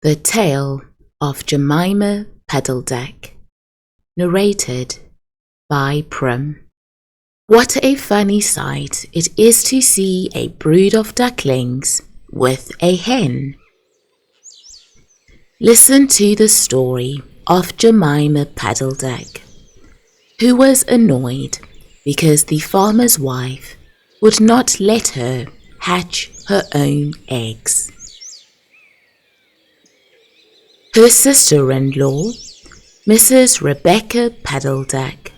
The Tale of Jemima Puddle-duck, narrated by Prim. What a funny sight it is to see a brood of ducklings with a hen. Listen to the story of Jemima Puddle-duck, who was annoyed because the farmer's wife would not let her hatch her own eggs. Her sister-in-law, Mrs. Rebecca Puddle-duck,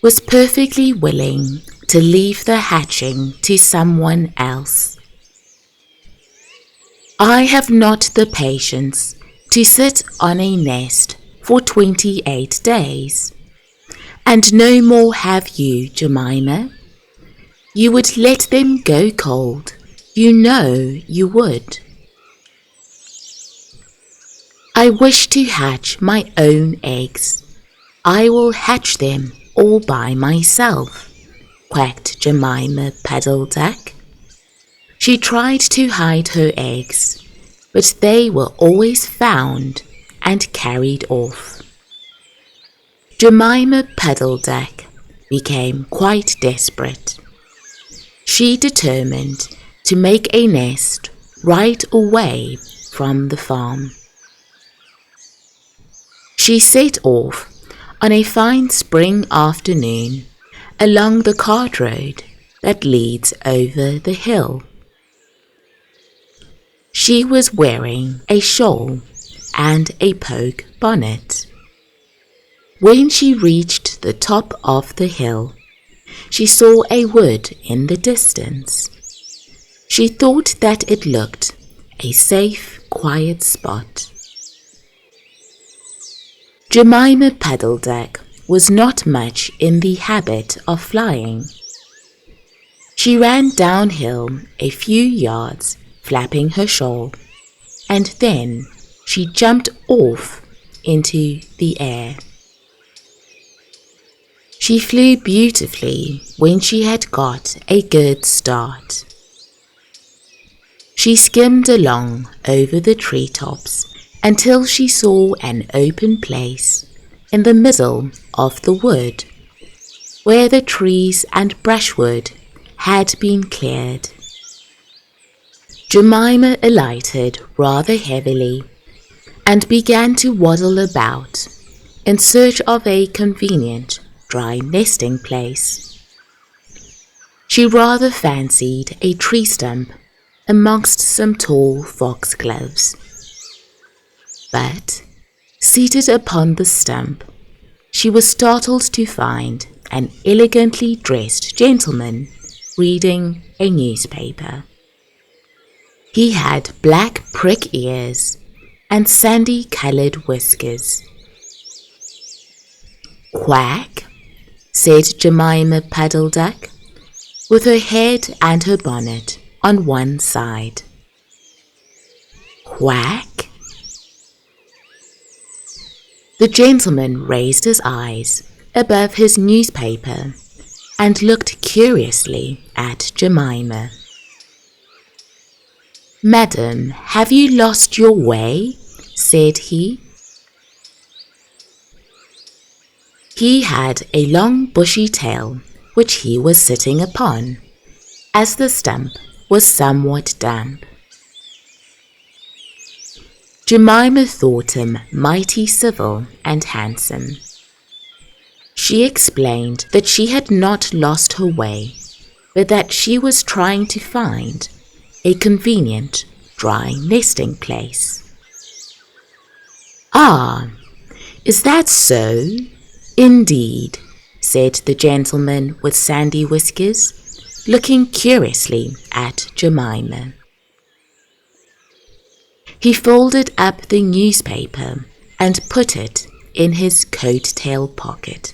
was perfectly willing to leave the hatching to someone else. "I have not the patience to sit on a nest for 28 days, and no more have you, Jemima. You would let them go cold, you know you would." "I wish to hatch my own eggs. I will hatch them all by myself," quacked Jemima Puddle-duck. She tried to hide her eggs, but they were always found and carried off. Jemima Puddle-duck became quite desperate. She determined to make a nest right away from the farm. She set off on a fine spring afternoon along the cart road that leads over the hill. She was wearing a shawl and a poke bonnet. When she reached the top of the hill, she saw a wood in the distance. She thought that it looked a safe, quiet spot. Jemima Puddle-duck was not much in the habit of flying. She ran downhill a few yards, flapping her shawl, and then she jumped off into the air. She flew beautifully when she had got a good start. She skimmed along over the treetops until she saw an open place in the middle of the wood, where the trees and brushwood had been cleared. Jemima alighted rather heavily and began to waddle about in search of a convenient dry nesting place. She rather fancied a tree stump amongst some tall foxgloves. But, seated upon the stump, she was startled to find an elegantly dressed gentleman reading a newspaper. He had black prick ears and sandy-colored whiskers. "Quack," said Jemima Puddle-duck, with her head and her bonnet on one side. "Quack?" The gentleman raised his eyes above his newspaper and looked curiously at Jemima. "Madam, have you lost your way?" said he. He had a long bushy tail which he was sitting upon, as the stump was somewhat damp. Jemima thought him mighty civil and handsome. She explained that she had not lost her way, but that she was trying to find a convenient dry nesting place. "Ah, is that so? Indeed," said the gentleman with sandy whiskers, looking curiously at Jemima. He folded up the newspaper and put it in his coat-tail pocket.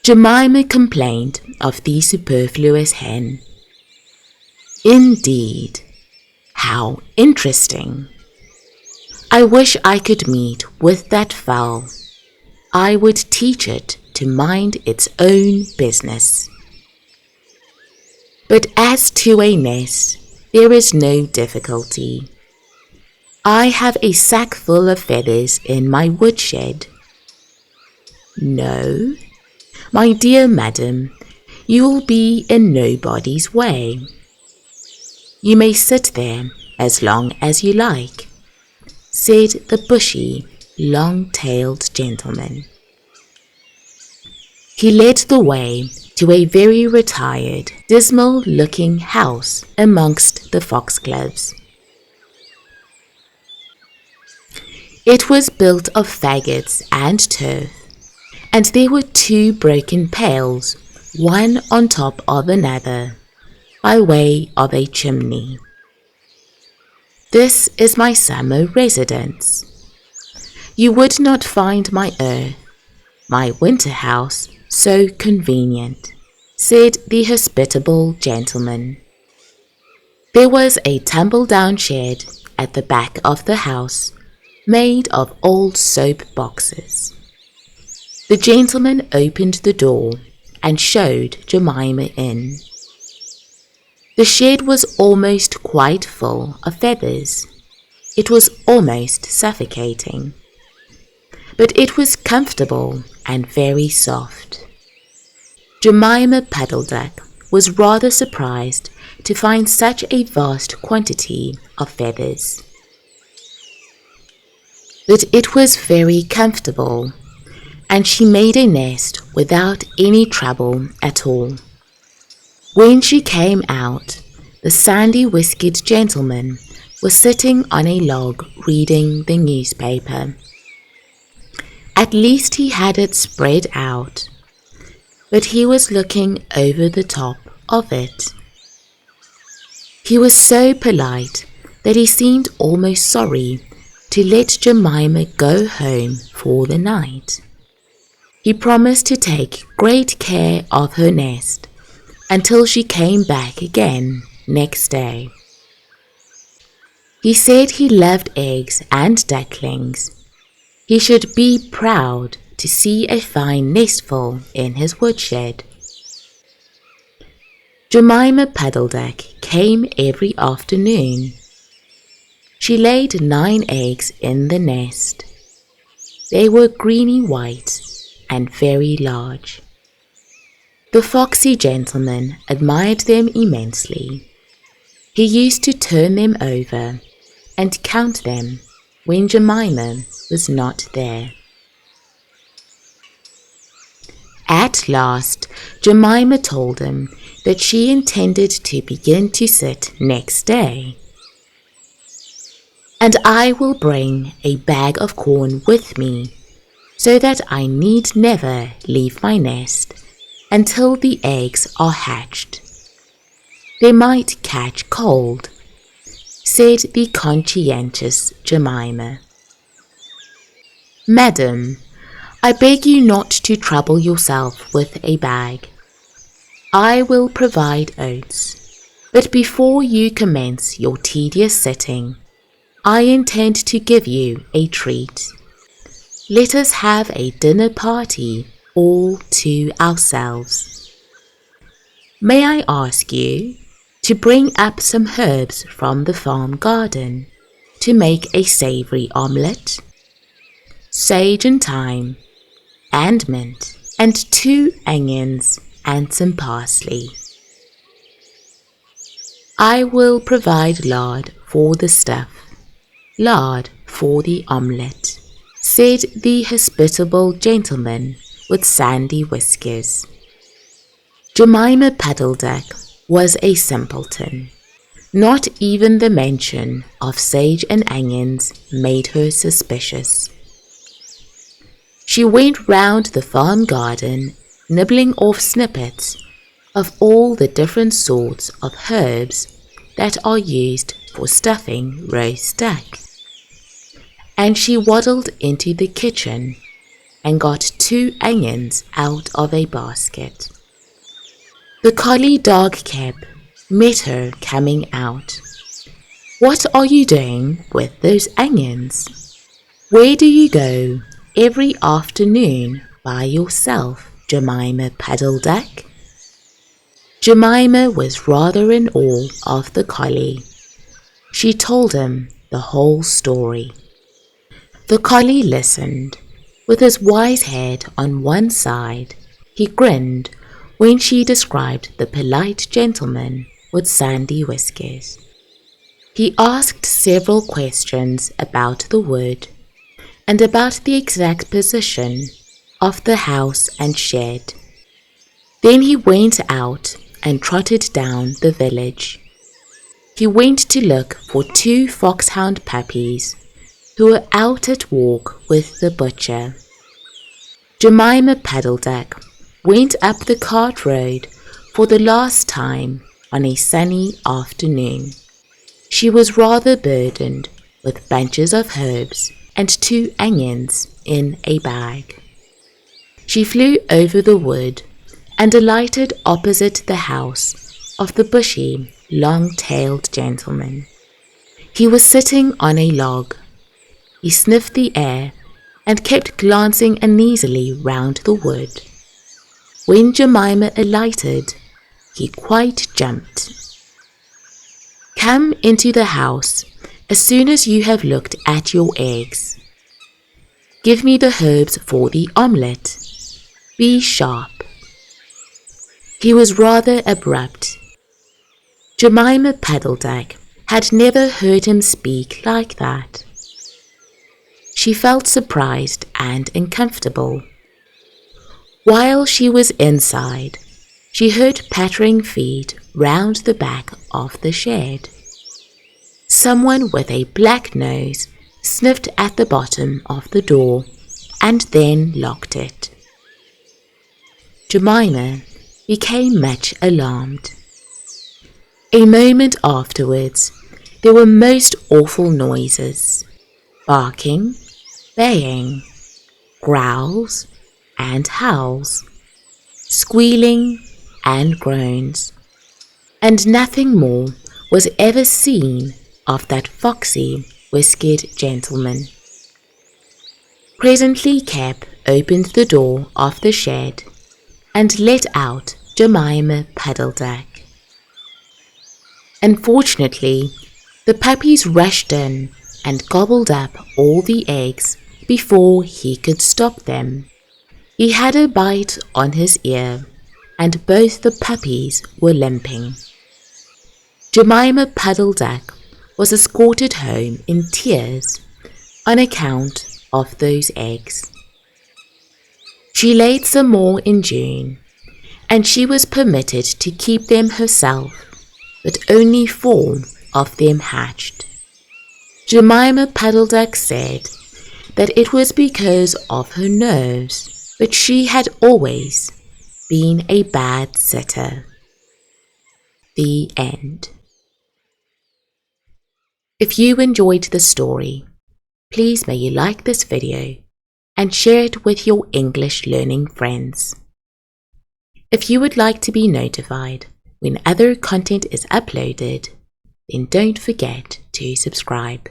Jemima complained of the superfluous hen. "Indeed, how interesting! I wish I could meet with that fowl. I would teach it to mind its own business. But as to a nest, there is no difficulty. I have a sack full of feathers in my woodshed. No, my dear madam, you will be in nobody's way. You may sit there as long as you like, said the bushy, long-tailed gentleman. He led the way to a very retired, dismal-looking house amongst the foxgloves. It was built of faggots and turf, and there were 2 broken pails, one on top of another, by way of a chimney. This is my summer residence. You would not find my earth, my winter house, so convenient, said the hospitable gentleman. There was a tumble-down shed at the back of the house, made of old soap boxes. The gentleman opened the door and showed Jemima in. The shed was almost quite full of feathers. It was almost suffocating, but it was comfortable and very soft. Jemima Puddle-duck was rather surprised to find such a vast quantity of feathers. But it was very comfortable, and she made a nest without any trouble at all. When she came out, the sandy-whiskered gentleman was sitting on a log reading the newspaper. At least he had it spread out, but he was looking over the top of it. He was so polite that he seemed almost sorry to let Jemima go home for the night. He promised to take great care of her nest until she came back again next day. He said he loved eggs and ducklings. He should be proud to see a fine nestful in his woodshed. Jemima Puddle-duck came every afternoon. She laid 9 eggs in the nest. They were greeny white and very large. The foxy gentleman admired them immensely. He used to turn them over and count them when Jemima was not there. At last, Jemima told him that she intended to begin to sit next day. And I will bring a bag of corn with me, so that I need never leave my nest until the eggs are hatched. They might catch cold, said the conscientious Jemima. Madam, I beg you not to trouble yourself with a bag. I will provide oats, but before you commence your tedious sitting, I intend to give you a treat. Let us have a dinner party all to ourselves. May I ask you to bring up some herbs from the farm garden to make a savoury omelette? Sage and thyme, and mint, and 2 onions, and some parsley. I will provide lard for the stuff, lard for the omelette, said the hospitable gentleman with sandy whiskers. Jemima Puddle-duck was a simpleton. Not even the mention of sage and onions made her suspicious. She went round the farm garden, nibbling off snippets of all the different sorts of herbs that are used for stuffing roast duck. And she waddled into the kitchen and got 2 onions out of a basket. The collie dog Cap met her coming out. What are you doing with those onions? Where do you go every afternoon by yourself, Jemima Puddle-duck? Jemima was rather in awe of the collie. She told him the whole story. The collie listened. With his wise head on one side, he grinned when she described the polite gentleman with sandy whiskers. He asked several questions about the wood and about the exact position of the house and shed. Then he went out and trotted down the village. He went to look for 2 foxhound puppies who were out at walk with the butcher. Jemima Puddle-duck went up the cart road for the last time on a sunny afternoon. She was rather burdened with bunches of herbs and 2 onions in a bag. She flew over the wood and alighted opposite the house of the bushy, long-tailed gentleman. He was sitting on a log. He sniffed the air and kept glancing uneasily round the wood. When Jemima alighted, he quite jumped. "Come into the house as soon as you have looked at your eggs. Give me the herbs for the omelette. Be sharp." He was rather abrupt. Jemima Puddle-duck had never heard him speak like that. She felt surprised and uncomfortable. While she was inside, she heard pattering feet round the back of the shed. Someone with a black nose sniffed at the bottom of the door and then locked it. Jemima became much alarmed. A moment afterwards, there were most awful noises: barking, baying, growls and howls, squealing and groans, and nothing more was ever seen of that foxy, whiskered gentleman. Presently Cap opened the door of the shed and let out Jemima Puddle-duck. Unfortunately, the puppies rushed in and gobbled up all the eggs before he could stop them. He had a bite on his ear, and both the puppies were limping. Jemima Puddle-duck was escorted home in tears on account of those eggs. She laid some more in June, and she was permitted to keep them herself, but only 4 of them hatched. Jemima Puddle-duck said that it was because of her nerves, but she had always been a bad sitter. The end. If you enjoyed the story, please may you like this video and share it with your English learning friends. If you would like to be notified when other content is uploaded, then don't forget to subscribe.